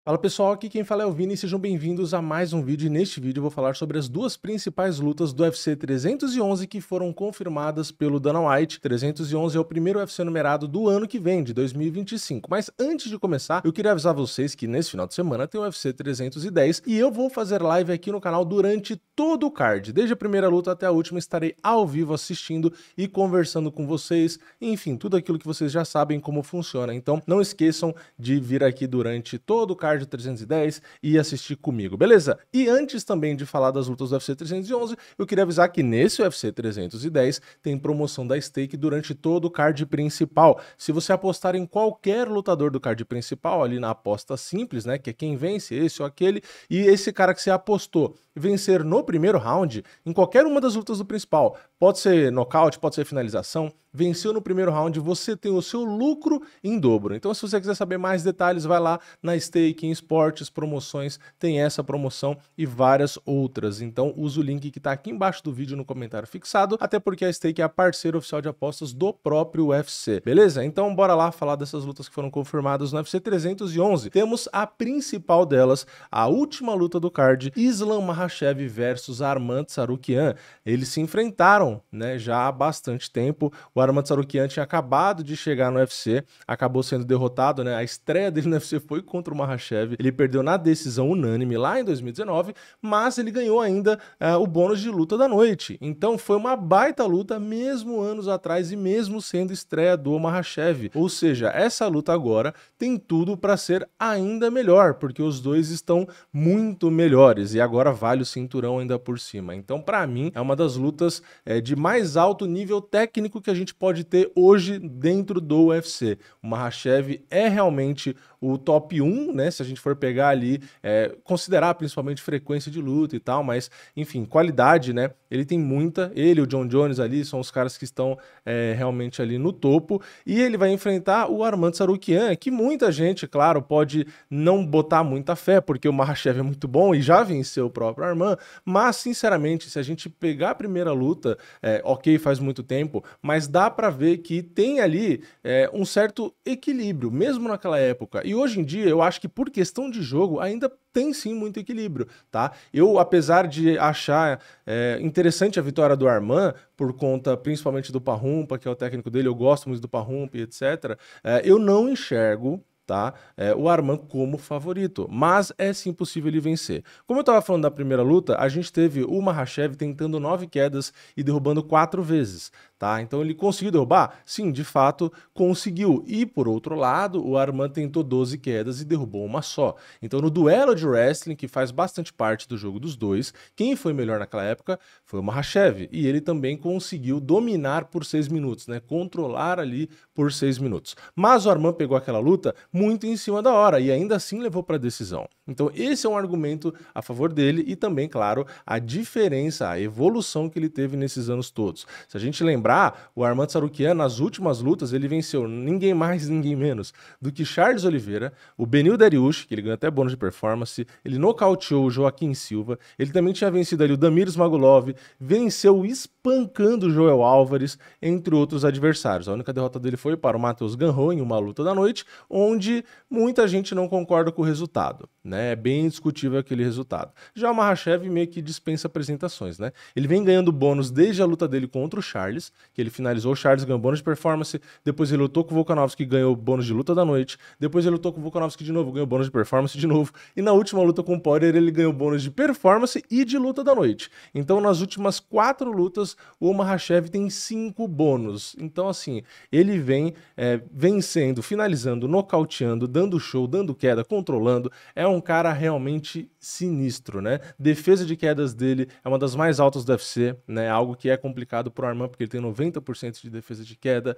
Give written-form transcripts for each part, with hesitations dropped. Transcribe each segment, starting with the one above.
Fala pessoal, aqui quem fala é o Vini e sejam bem-vindos a mais um vídeo. E neste vídeo eu vou falar sobre as duas principais lutas do UFC 311 que foram confirmadas pelo Dana White. 311 é o primeiro UFC numerado do ano que vem, de 2025. Mas antes de começar, eu queria avisar vocês que nesse final de semana tem o UFC 310 e eu vou fazer live aqui no canal durante todo o card. Desde a primeira luta até a última estarei ao vivo assistindo e conversando com vocês. Enfim, tudo aquilo que vocês já sabem como funciona. Então não esqueçam de vir aqui durante todo o card 310 e assistir comigo, beleza? E antes também de falar das lutas do UFC 311, eu queria avisar que nesse UFC 310 tem promoção da stake durante todo o card principal. Se você apostar em qualquer lutador do card principal, ali na aposta simples, né, que é quem vence, esse ou aquele, e esse cara que você apostou vencer no primeiro round, em qualquer uma das lutas do principal, pode ser nocaute, pode ser finalização, venceu no primeiro round, você tem o seu lucro em dobro. Então, se você quiser saber mais detalhes, vai lá na Stake, em esportes, promoções, tem essa promoção e várias outras. Então, usa o link que está aqui embaixo do vídeo no comentário fixado, até porque a Stake é a parceira oficial de apostas do próprio UFC, beleza? Então, bora lá falar dessas lutas que foram confirmadas no UFC 311. Temos a principal delas, a última luta do card, Islam Makhachev versus Arman Tsarukyan. Eles se enfrentaram, né, já há bastante tempo. O Arman Tsarukyan tinha acabado de chegar no UFC, acabou sendo derrotado, né? A estreia dele no UFC foi contra o Makhachev. Ele perdeu na decisão unânime lá em 2019, mas ele ganhou ainda o bônus de luta da noite. Então foi uma baita luta, mesmo anos atrás e mesmo sendo estreia do Makhachev. Ou seja, essa luta agora tem tudo para ser ainda melhor, porque os dois estão muito melhores e agora vale o cinturão ainda por cima. Então, para mim, é uma das lutas de mais alto nível técnico que a gente pode ter hoje dentro do UFC. O Makhachev é realmente o top 1, né? Se a gente for pegar ali, considerar principalmente frequência de luta e tal, mas enfim, qualidade, né? Ele tem muita, ele e o John Jones ali são os caras que estão realmente ali no topo, e ele vai enfrentar o Arman Tsarukyan, que muita gente, claro, pode não botar muita fé, porque o Makhachev é muito bom e já venceu o próprio Arman, mas sinceramente, se a gente pegar a primeira luta, ok, faz muito tempo, mas dá pra ver que tem ali um certo equilíbrio, mesmo naquela época. E hoje em dia, eu acho que por questão de jogo, ainda tem sim muito equilíbrio, tá? Eu, apesar de achar interessante a vitória do Arman, por conta principalmente do Parrumpa, que é o técnico dele, eu gosto muito do Parrumpa e etc., eu não enxergo, tá, o Arman como favorito, mas é sim possível ele vencer. Como eu estava falando da primeira luta, a gente teve o Makhachev tentando 9 quedas e derrubando 4 vezes, tá? Então ele conseguiu derrubar? Sim, de fato conseguiu. E por outro lado, o Arman tentou 12 quedas e derrubou uma só. Então no duelo de wrestling, que faz bastante parte do jogo dos dois, quem foi melhor naquela época foi o Makhachev, e ele também conseguiu dominar por 6 minutos, né? Controlar ali por 6 minutos. Mas o Arman pegou aquela luta muito em cima da hora e ainda assim levou para a decisão. Então esse é um argumento a favor dele e também, claro, a diferença, a evolução que ele teve nesses anos todos. Se a gente lembrar, o Arman Tsarukyan nas últimas lutas ele venceu ninguém mais, ninguém menos do que Charles Oliveira, o Beneil Dariush, que ele ganhou até bônus de performance, ele nocauteou o Joaquim Silva, ele também tinha vencido ali o Damir Ismagulov, venceu espancando o Joel Álvares, entre outros adversários. A única derrota dele foi para o Matheus Gamrot em uma luta da noite, onde muita gente não concorda com o resultado, né? É bem discutível aquele resultado. Já o Makhachev meio que dispensa apresentações, né? Ele vem ganhando bônus desde a luta dele contra o Charles, que ele finalizou o Charles, ganhou bônus de performance, depois ele lutou com o Volkanovski, ganhou bônus de luta da noite, depois ele lutou com o Volkanovski de novo, ganhou bônus de performance de novo, e na última luta com o Poirier ele ganhou bônus de performance e de luta da noite. Então nas últimas 4 lutas o Makhachev tem 5 bônus. Então assim, ele vem vencendo, finalizando, nocauteando, dando show, dando queda, controlando. É um cara realmente sinistro, né? Defesa de quedas dele é uma das mais altas do UFC, né? Algo que é complicado pro Arman, porque ele tem 90% de defesa de queda.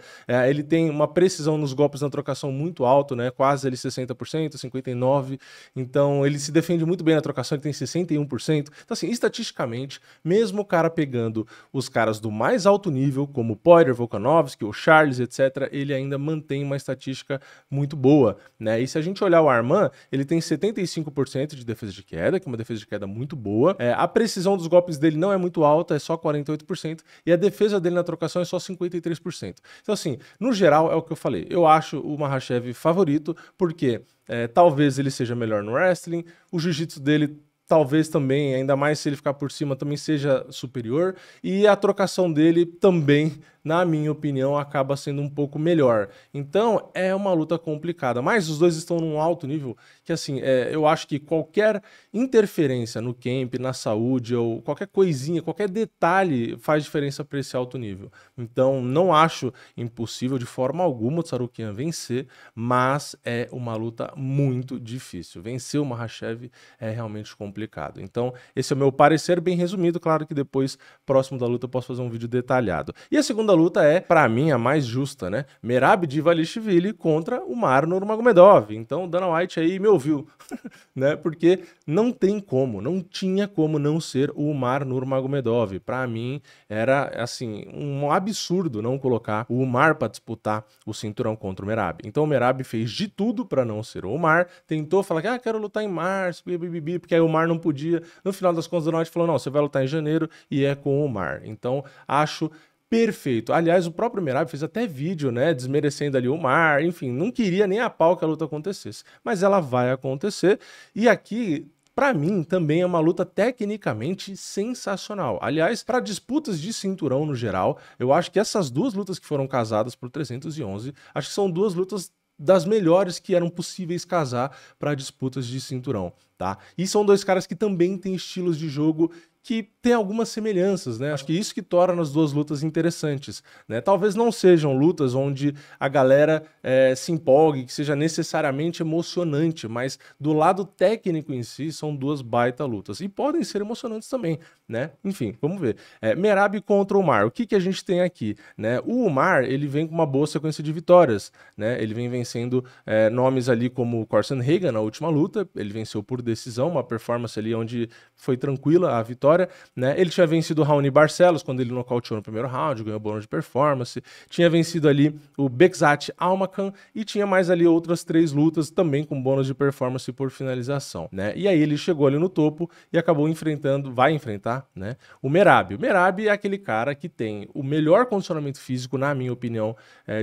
Ele tem uma precisão nos golpes na trocação muito alto, né? Quase ele 60%, 59%. Então, ele se defende muito bem na trocação, ele tem 61%. Então, assim, estatisticamente, mesmo o cara pegando os caras do mais alto nível, como Poirier, Volkanovski, o Charles, etc., ele ainda mantém uma estatística muito boa, né? E se a gente olhar o Arman, ele tem 75% 35% de defesa de queda, que é uma defesa de queda muito boa. A precisão dos golpes dele não é muito alta, é só 48%, e a defesa dele na trocação é só 53%. Então, assim, no geral, é o que eu falei. Eu acho o Makhachev favorito, porque talvez ele seja melhor no wrestling, o jiu-jitsu dele talvez também, ainda mais se ele ficar por cima, também seja superior, e a trocação dele também, na minha opinião, acaba sendo um pouco melhor. Então, é uma luta complicada, mas os dois estão num alto nível que, assim, eu acho que qualquer interferência no camp, na saúde, ou qualquer coisinha, qualquer detalhe faz diferença para esse alto nível. Então, não acho impossível de forma alguma o Tsarukyan vencer, mas é uma luta muito difícil. Vencer o Makhachev é realmente complicado. Então, esse é o meu parecer bem resumido. Claro que depois, próximo da luta, eu posso fazer um vídeo detalhado. E a segunda luta é, para mim, a mais justa, né? Merab Dvalishvili contra o Umar Nurmagomedov. Então, o Dana White aí me ouviu, né? Porque não tem como, não tinha como não ser o Umar Nurmagomedov. Para mim, era, assim, um absurdo não colocar o Umar para disputar o cinturão contra o Merab. Então, o Merab fez de tudo para não ser o Umar, tentou falar que, quero lutar em março, porque aí o Umar não podia. No final das contas, o Dana White falou, não, você vai lutar em janeiro e é com o Umar. Então, acho perfeito. Aliás, o próprio Merab fez até vídeo, né, desmerecendo ali o Umar, enfim, não queria nem a pau que a luta acontecesse. Mas ela vai acontecer, e aqui, para mim, também é uma luta tecnicamente sensacional. Aliás, para disputas de cinturão no geral, eu acho que essas duas lutas que foram casadas por 311, acho que são duas lutas das melhores que eram possíveis casar para disputas de cinturão, tá? E são dois caras que também têm estilos de jogo que tem algumas semelhanças, né? Acho que isso que torna as duas lutas interessantes, né? Talvez não sejam lutas onde a galera se empolgue, que seja necessariamente emocionante, mas do lado técnico em si, são duas baita lutas. E podem ser emocionantes também, né? Enfim, vamos ver. Merab contra o Umar. O que a gente tem aqui, né? O Umar, ele vem com uma boa sequência de vitórias, né? Ele vem vencendo nomes ali como o Corson Hagan na última luta, ele venceu por decisão, uma performance ali onde foi tranquila a vitória, né? Ele tinha vencido o Raoni Barcelos quando ele nocauteou no primeiro round, ganhou bônus de performance, tinha vencido ali o Bekzat Almakhan e tinha mais ali outras 3 lutas também com bônus de performance por finalização, né? E aí ele chegou ali no topo e acabou vai enfrentar, né, o Merab. O Merab é aquele cara que tem o melhor condicionamento físico, na minha opinião,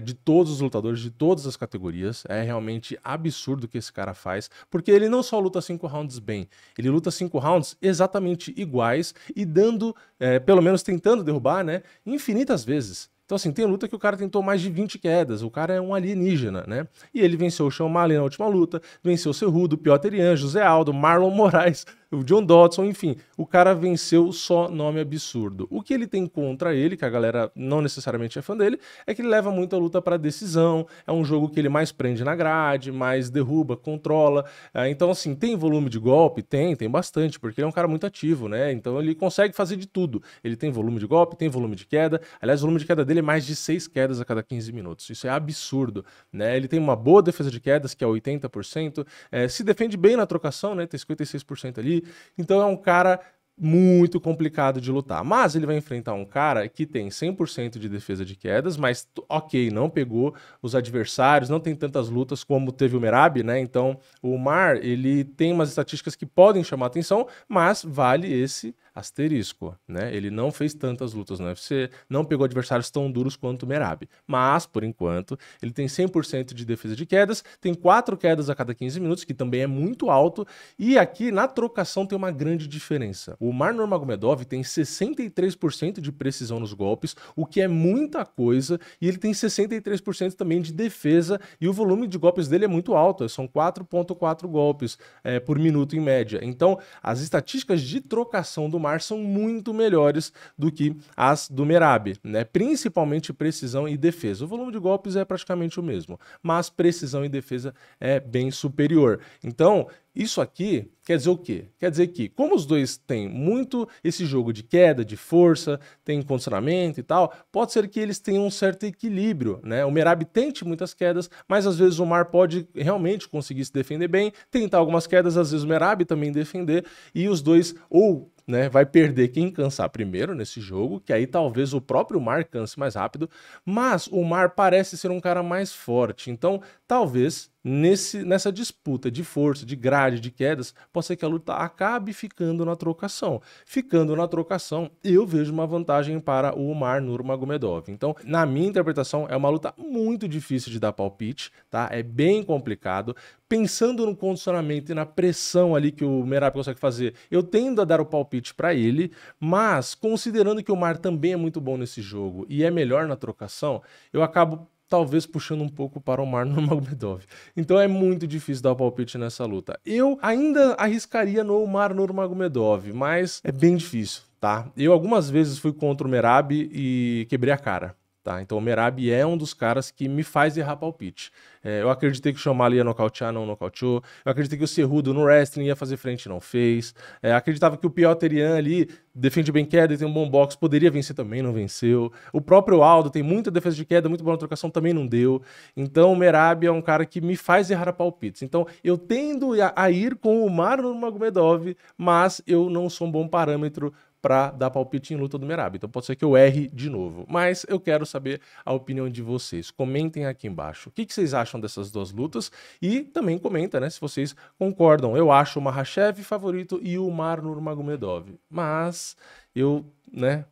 de todos os lutadores, de todas as categorias. É realmente absurdo o que esse cara faz, porque ele não só luta 5 rounds bem, ele luta 5 rounds exatamente iguais e dando, pelo menos tentando derrubar, né, infinitas vezes. Então, assim, tem luta que o cara tentou mais de 20 quedas, o cara é um alienígena, né? E ele venceu o Sean O'Malley na última luta, venceu o Cerrudo, Piotr Yan, José Aldo, Marlon Moraes, o John Dodson, enfim, o cara venceu só nome absurdo. O que ele tem contra ele, que a galera não necessariamente é fã dele, é que ele leva muita luta para decisão, é um jogo que ele mais prende na grade, mais derruba, controla. Então, assim, tem volume de golpe? Tem bastante, porque ele é um cara muito ativo, né? Então ele consegue fazer de tudo. Ele tem volume de golpe, tem volume de queda. Aliás, o volume de queda dele é mais de 6 quedas a cada 15 minutos. Isso é absurdo, né? Ele tem uma boa defesa de quedas, que é 80%, se defende bem na trocação, né? Tem 56% ali. Então é um cara muito complicado de lutar, mas ele vai enfrentar um cara que tem 100% de defesa de quedas, mas ok, não pegou os adversários, não tem tantas lutas como teve o Merab, né? Então o Umar, ele tem umas estatísticas que podem chamar atenção, mas vale esse asterisco, né? Ele não fez tantas lutas no UFC, não pegou adversários tão duros quanto o Merab, mas, por enquanto, ele tem 100% de defesa de quedas, tem 4 quedas a cada 15 minutos, que também é muito alto, e aqui na trocação tem uma grande diferença. O Umar Nurmagomedov tem 63% de precisão nos golpes, o que é muita coisa, e ele tem 63% também de defesa, e o volume de golpes dele é muito alto, são 4.4 golpes por minuto em média. Então, as estatísticas de trocação do Umar são muito melhores do que as do Merab, né? Principalmente precisão e defesa. O volume de golpes é praticamente o mesmo, mas precisão e defesa é bem superior. Então, isso aqui quer dizer o quê? Quer dizer que, como os dois têm muito esse jogo de queda, de força, tem condicionamento e tal, pode ser que eles tenham um certo equilíbrio, né? O Merab tente muitas quedas, mas às vezes o Umar pode realmente conseguir se defender bem, tentar algumas quedas, às vezes o Merab também defender, e os dois ou, né, vai perder quem cansar primeiro nesse jogo, que aí talvez o próprio Umar canse mais rápido, mas o Umar parece ser um cara mais forte, então talvez nessa disputa de força, de grade, de quedas, pode ser que a luta acabe ficando na trocação. Ficando na trocação, eu vejo uma vantagem para o Umar Nurmagomedov. Então, na minha interpretação, é uma luta muito difícil de dar palpite, tá? É bem complicado. Pensando no condicionamento e na pressão ali que o Merab consegue fazer, eu tendo a dar o palpite para ele, mas considerando que o Umar também é muito bom nesse jogo e é melhor na trocação, eu acabo talvez puxando um pouco para o Umar Nurmagomedov. Então é muito difícil dar o palpite nessa luta. Eu ainda arriscaria no Umar Nurmagomedov, mas é bem difícil, tá? Eu algumas vezes fui contra o Merab e quebrei a cara. Tá, então o Merab é um dos caras que me faz errar palpite. Eu acreditei que o Shamal ia nocautear, não nocauteou. Eu acreditei que o Cerrudo no wrestling ia fazer frente, não fez. Acreditava que o Piotr Yan ali defende bem queda e tem um bom box, poderia vencer também, não venceu. O próprio Aldo tem muita defesa de queda, muito boa na trocação, também não deu. Então o Merab é um cara que me faz errar palpites. Então eu tendo a ir com o Umar Nurmagomedov, mas eu não sou um bom parâmetro para dar palpite em luta do Merab. Então pode ser que eu erre de novo. Mas eu quero saber a opinião de vocês. Comentem aqui embaixo. O que vocês acham dessas duas lutas? E também comenta, né, se vocês concordam. Eu acho o Makhachev favorito e o Umar Nurmagomedov. Mas eu, né,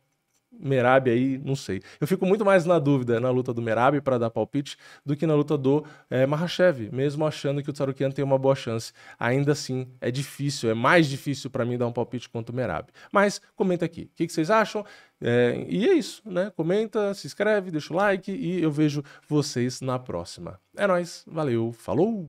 Merab aí, não sei. Eu fico muito mais na dúvida na luta do Merab para dar palpite do que na luta do Makhachev, mesmo achando que o Tsarukyan tem uma boa chance. Ainda assim, é difícil, é mais difícil para mim dar um palpite contra o Merab. Mas comenta aqui, o que vocês acham? E é isso, né? Comenta, se inscreve, deixa o like e eu vejo vocês na próxima. É nóis, valeu, falou!